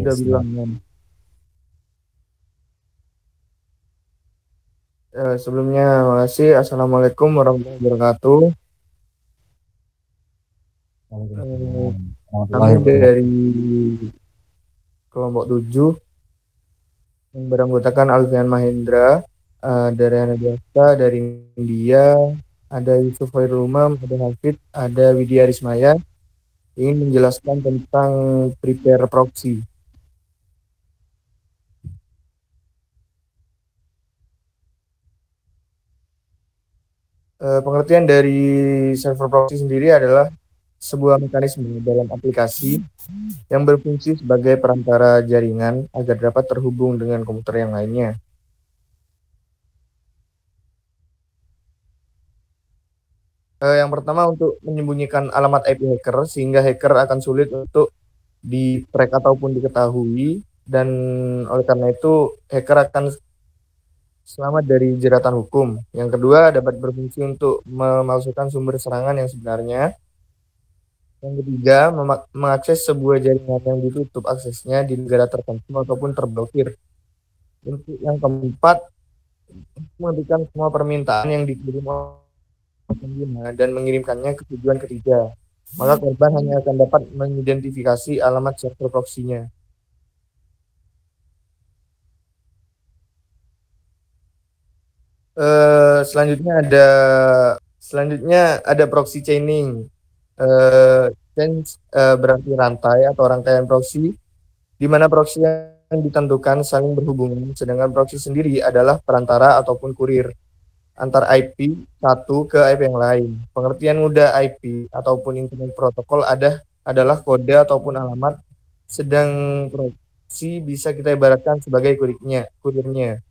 Oke, udah siap. bilang kan. Sebelumnya, makasih. Assalamualaikum warahmatullahi wabarakatuh. Eh, Waalaikumsalam Kami warahmatullahi dari wabarakatuh. kelompok 7 yang beranggotakan Alfian Mahendra, dari anak biasa, dari India, ada Yusuf Khairul Umam, ada Hafid, ada Widya Rismaya, ingin menjelaskan tentang prepare proxy. Pengertian dari server proxy sendiri adalah sebuah mekanisme dalam aplikasi yang berfungsi sebagai perantara jaringan agar dapat terhubung dengan komputer yang lainnya. Yang pertama untuk menyembunyikan alamat IP hacker sehingga hacker akan sulit untuk di-track ataupun diketahui, dan oleh karena itu hacker akan selamat dari jeratan hukum. Yang kedua dapat berfungsi untuk memalsukan sumber serangan yang sebenarnya. Yang ketiga, mengakses sebuah jaringan yang ditutup aksesnya di negara tertentu ataupun terblokir. Untuk yang keempat, menghentikan semua permintaan yang dikirim oleh pengguna dan mengirimkannya ke tujuan ketiga. Maka korban hanya akan dapat mengidentifikasi alamat server proxy-nya. Selanjutnya ada proxy chaining. Chain berarti rantai atau rangkaian proxy, di mana proxy yang ditentukan saling berhubungan, sedangkan proxy sendiri adalah perantara ataupun kurir antar IP satu ke IP yang lain. Pengertian mudah IP ataupun internet protokol adalah kode ataupun alamat, sedang proxy bisa kita ibaratkan sebagai kurirnya.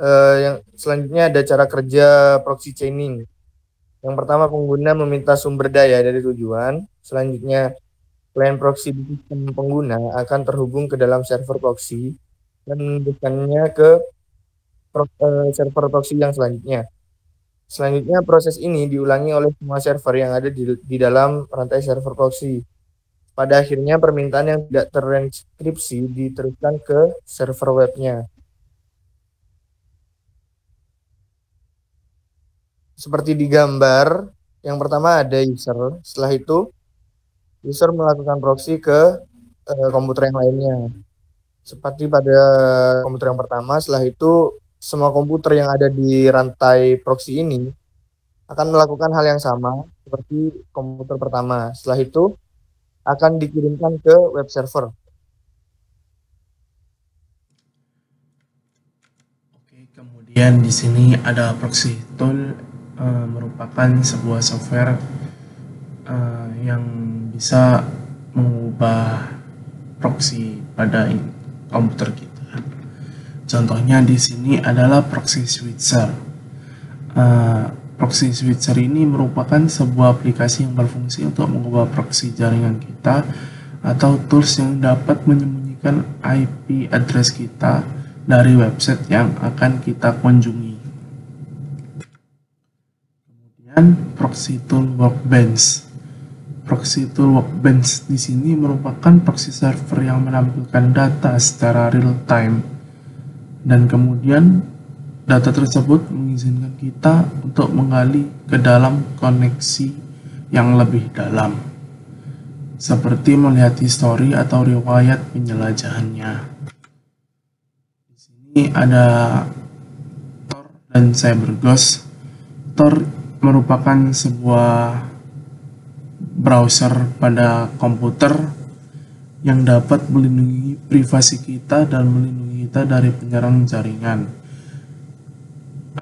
Yang selanjutnya ada cara kerja proxy chaining. Yang pertama, pengguna meminta sumber daya dari tujuan. Selanjutnya, klien proxy di sistem pengguna akan terhubung ke dalam server proxy dan menunjukkannya ke server proxy yang selanjutnya. Selanjutnya, proses ini diulangi oleh semua server yang ada di dalam rantai server proxy. Pada akhirnya, permintaan yang tidak terenkripsi diteruskan ke server webnya. Seperti di gambar, yang pertama ada user. Setelah itu, user melakukan proxy ke komputer yang lainnya. Seperti pada komputer yang pertama, setelah itu semua komputer yang ada di rantai proxy ini akan melakukan hal yang sama seperti komputer pertama. Setelah itu akan dikirimkan ke web server. Oke, kemudian di sini ada proxy tool, merupakan sebuah software yang bisa mengubah proxy pada komputer kita. Contohnya di sini adalah proxy switcher. Proxy switcher ini merupakan sebuah aplikasi yang berfungsi untuk mengubah proxy jaringan kita atau tools yang dapat menyembunyikan IP address kita dari website yang akan kita kunjungi. Kemudian proxy tool workbench. Proxy tool workbench di sini merupakan proxy server yang menampilkan data secara real time, dan kemudian data tersebut mengizinkan kita untuk menggali ke dalam koneksi yang lebih dalam, seperti melihat histori atau riwayat penjelajahannya. Di sini ada Tor dan CyberGhost. Tor merupakan sebuah browser pada komputer yang dapat melindungi privasi kita dan melindungi kita dari penyerang jaringan,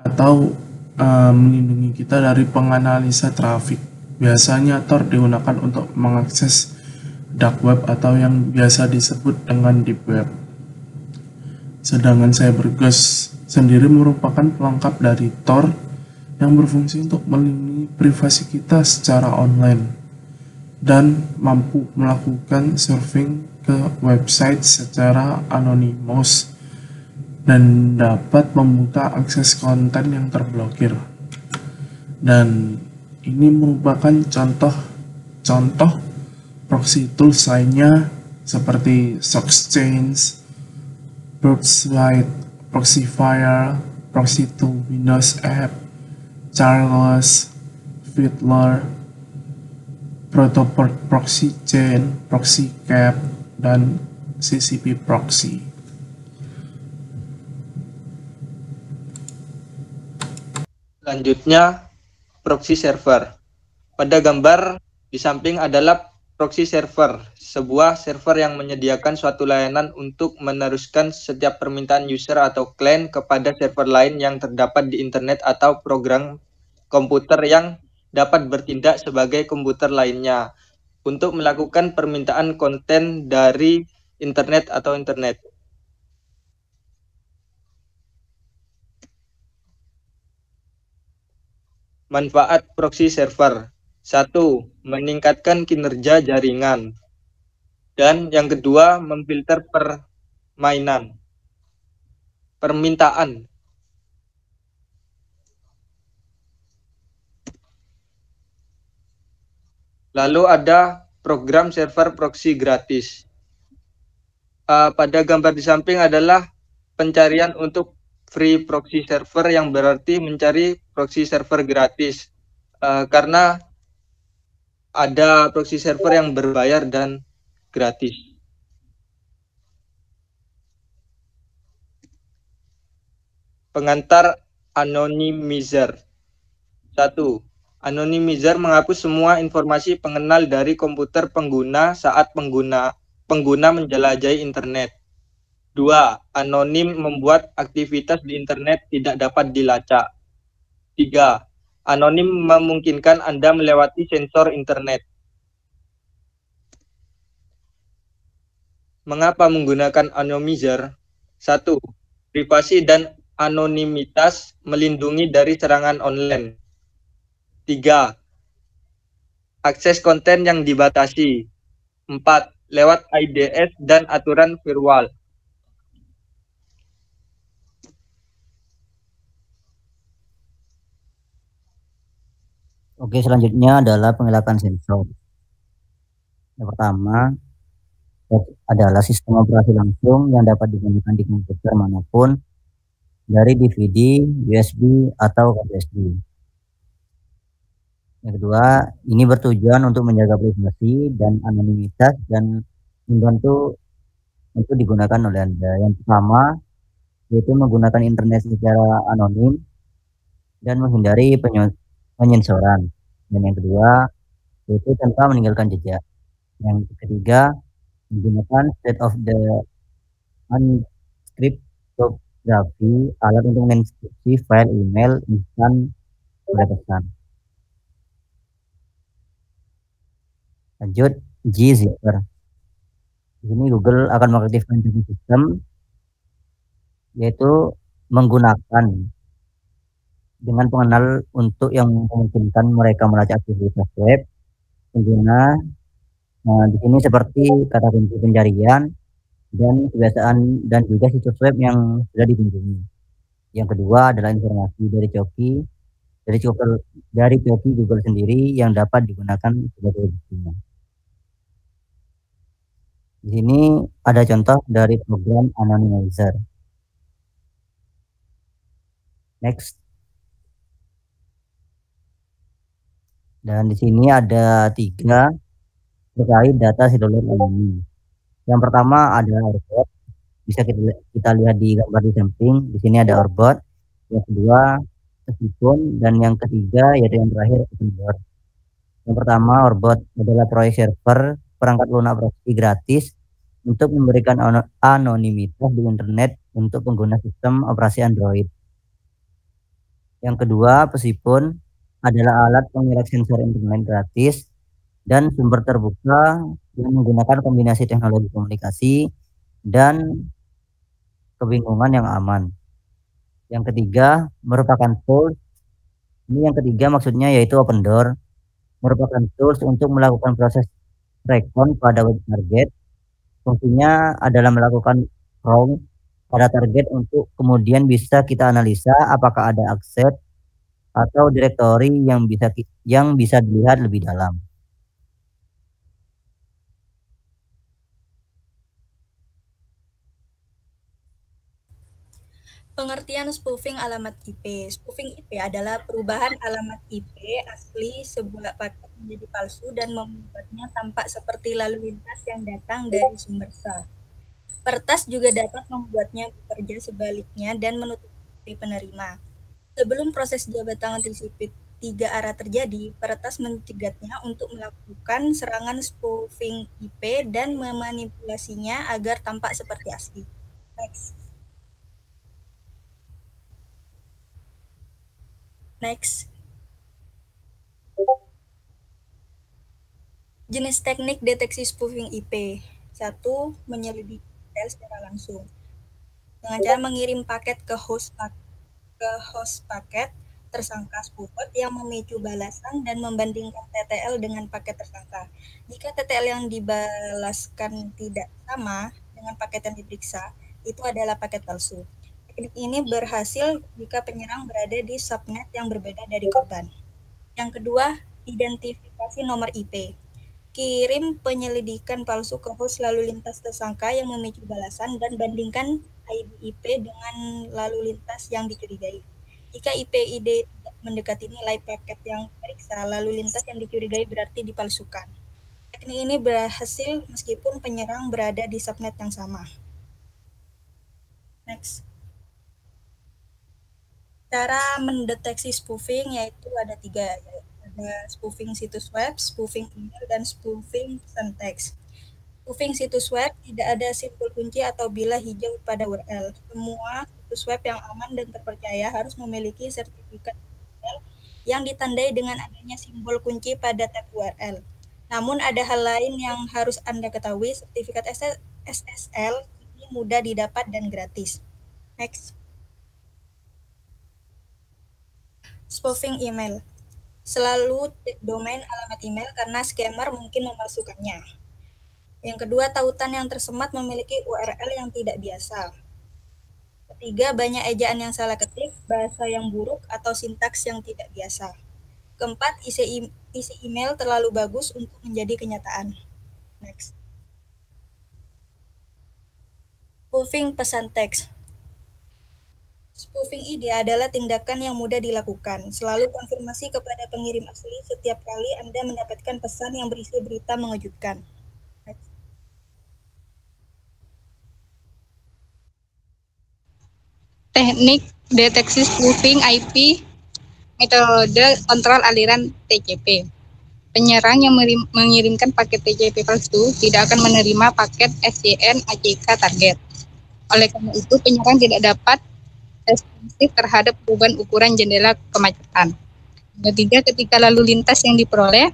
atau melindungi kita dari penganalisa trafik. Biasanya Tor digunakan untuk mengakses dark web atau yang biasa disebut dengan deep web. Sedangkan CyberGhost sendiri merupakan pelengkap dari Tor yang berfungsi untuk melindungi privasi kita secara online dan mampu melakukan surfing ke website secara anonimus dan dapat membuka akses konten yang terblokir. Dan ini merupakan contoh Contoh proxy tools lainnya seperti Sockchange, Burpsite, Proxyfire, Proxy to Windows App, Charles, Fiddler, Protoport Proxy Chain, Proxycap, dan CCP Proxy. Selanjutnya, proxy server. Pada gambar di samping adalah proxy server, sebuah server yang menyediakan suatu layanan untuk meneruskan setiap permintaan user atau klien kepada server lain yang terdapat di internet atau program komputer yang dapat bertindak sebagai komputer lainnya untuk melakukan permintaan konten dari internet atau internet. Manfaat proxy server. 1. Meningkatkan kinerja jaringan. Dan yang kedua, memfilter permintaan. Lalu ada program server proxy gratis. Pada gambar di samping adalah pencarian untuk free proxy server, yang berarti mencari proxy server gratis. Karena ada proxy server yang berbayar dan gratis. Pengantar anonymizer. 1. Anonymizer menghapus semua informasi pengenal dari komputer pengguna saat pengguna menjelajahi internet. 2. Anonim membuat aktivitas di internet tidak dapat dilacak. 3. Anonim memungkinkan Anda melewati sensor internet. Mengapa menggunakan anonymizer? 1. Privasi dan anonimitas melindungi dari serangan online. 3. Akses konten yang dibatasi. 4. Lewat IDS dan aturan firewall. Oke, selanjutnya adalah pengelakan sensor. Yang pertama adalah sistem operasi langsung yang dapat digunakan di komputer manapun dari DVD, USB, atau SSD. Yang kedua, ini bertujuan untuk menjaga privasi dan anonimitas dan membantu untuk digunakan oleh Anda. Yang pertama, yaitu menggunakan internet secara anonim dan menghindari penyensoran. Dan yang kedua, yaitu tanpa meninggalkan jejak. Yang ketiga, menggunakan state of the uncryptography, alat untuk mengenkripsi file email instan oleh pesan. Lanjut, Gzipper. Di sini Google akan mengaktifkan sistem, yaitu menggunakan dengan pengenal untuk yang memungkinkan mereka melacak aktivitas web pengguna. Di sini seperti kata kunci pencarian dan kebiasaan dan juga situs web yang sudah dikunjungi. Yang kedua adalah informasi dari coki Google sendiri yang dapat digunakan sebagai buktinya. Di sini ada contoh dari program anonymizer. Next. Dan di sini ada 3 terkait data seluler anonim. Yang pertama adalah Orbot. Bisa kita lihat di gambar di samping. Di sini ada Orbot. Yang kedua Meskipun, dan yang ketiga yaitu yang terakhir Opendoor. Yang pertama, Orbot adalah proyek server perangkat lunak proxy gratis untuk memberikan anonimitas di internet untuk pengguna sistem operasi Android. Yang kedua, Meskipun adalah alat pengerak sensor internet gratis dan sumber terbuka yang menggunakan kombinasi teknologi komunikasi dan kebingungan yang aman. Yang ketiga, merupakan tools. Ini yang ketiga maksudnya yaitu Opendoor, merupakan tools untuk melakukan proses recon pada web target. Fungsinya adalah melakukan crawl pada target untuk kemudian bisa kita analisa apakah ada akses atau direktori yang bisa dilihat lebih dalam. Pengertian spoofing alamat IP. Spoofing IP adalah perubahan alamat IP asli sebuah paket menjadi palsu dan membuatnya tampak seperti lalu lintas yang datang dari sumber sah. Peretas juga dapat membuatnya bekerja sebaliknya dan menutupi penerima. Sebelum proses jabat tangan TCP 3 arah terjadi, peretas mencegatnya untuk melakukan serangan spoofing IP dan memanipulasinya agar tampak seperti asli. Next. Jenis teknik deteksi spoofing IP. 1. Menyelidiki detail secara langsung. Dengan cara mengirim paket ke host paket tersangka spoofer yang memicu balasan dan membandingkan TTL dengan paket tersangka. Jika TTL yang dibalaskan tidak sama dengan paket yang diperiksa, itu adalah paket palsu. Teknik ini berhasil jika penyerang berada di subnet yang berbeda dari korban. Yang kedua, identifikasi nomor IP. Kirim penyelidikan palsu ke host lalu lintas tersangka yang memicu balasan dan bandingkan ID IP dengan lalu lintas yang dicurigai. Jika IP-ID tidak mendekati nilai paket yang diperiksa, lalu lintas yang dicurigai berarti dipalsukan. Teknik ini berhasil meskipun penyerang berada di subnet yang sama. Next. Cara mendeteksi spoofing yaitu ada 3, ada spoofing situs web, spoofing email, dan spoofing pesan teks. Spoofing situs web tidak ada simbol kunci atau bilah hijau pada URL. Semua situs web yang aman dan terpercaya harus memiliki sertifikat URL yang ditandai dengan adanya simbol kunci pada tab URL. Namun ada hal lain yang harus Anda ketahui, sertifikat SSL ini mudah didapat dan gratis. Next. Spoofing email. Selalu domain alamat email karena scammer mungkin memalsukannya. Yang kedua, tautan yang tersemat memiliki URL yang tidak biasa. Ketiga, banyak ejaan yang salah ketik, bahasa yang buruk, atau sintaks yang tidak biasa. Keempat, isi email terlalu bagus untuk menjadi kenyataan. Next. Spoofing pesan teks. Spoofing ID adalah tindakan yang mudah dilakukan. Selalu konfirmasi kepada pengirim asli setiap kali Anda mendapatkan pesan yang berisi berita mengejutkan. Teknik deteksi spoofing IP, metode kontrol aliran TCP. Penyerang yang mengirimkan paket TCP palsu tidak akan menerima paket SYN ACK target. Oleh karena itu, penyerang tidak dapat responsif terhadap perubahan ukuran jendela kemacetan. Ketiga, ketika lalu lintas yang diperoleh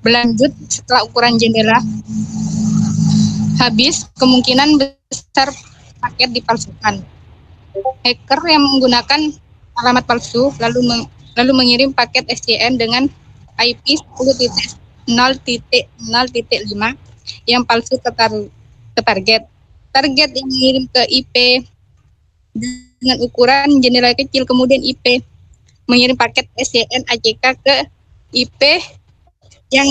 berlanjut setelah ukuran jendela habis, kemungkinan besar paket dipalsukan. Hacker yang menggunakan alamat palsu lalu mengirim paket SYN dengan IP 10.0.0.5 yang palsu ke target. Target yang mengirim ke IP dengan ukuran jendela kecil, kemudian IP mengirim paket SYN ACK ke IP yang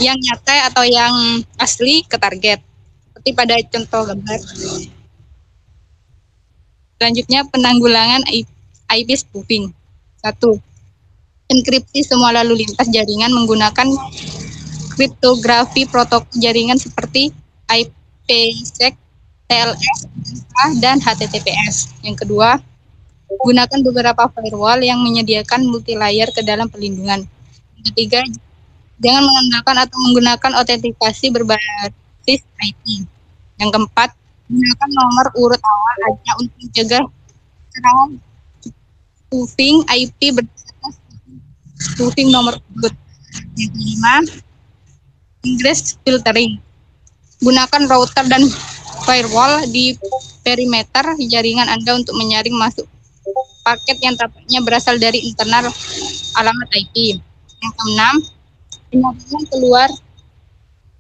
nyata atau yang asli ke target, seperti pada contoh gambar. Selanjutnya, penanggulangan IP spoofing. 1. Enkripsi semua lalu lintas jaringan menggunakan kriptografi protokol jaringan seperti IPsec, TLS, dan HTTPS. Yang kedua, gunakan beberapa firewall yang menyediakan multi-layer ke dalam perlindungan. Yang ketiga, jangan mengandalkan atau menggunakan autentikasi berbasis IP. Yang keempat, gunakan nomor urut awal hanya untuk mencegah serangan spoofing IP berdasarkan spoofing nomor urut. Yang kelima, ingress filtering. Gunakan router dan firewall di perimeter jaringan Anda untuk menyaring masuk paket yang tampaknya berasal dari internal alamat IP. Yang keenam, penyaringan keluar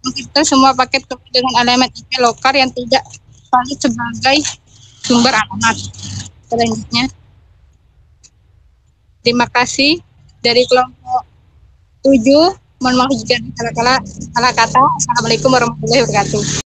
mengfilter semua paket dengan alamat IP lokal yang tidak valid sebagai sumber alamat. Selanjutnya, terima kasih dari kelompok 7. Mohon maaf jika salah kata. Assalamualaikum warahmatullahi wabarakatuh.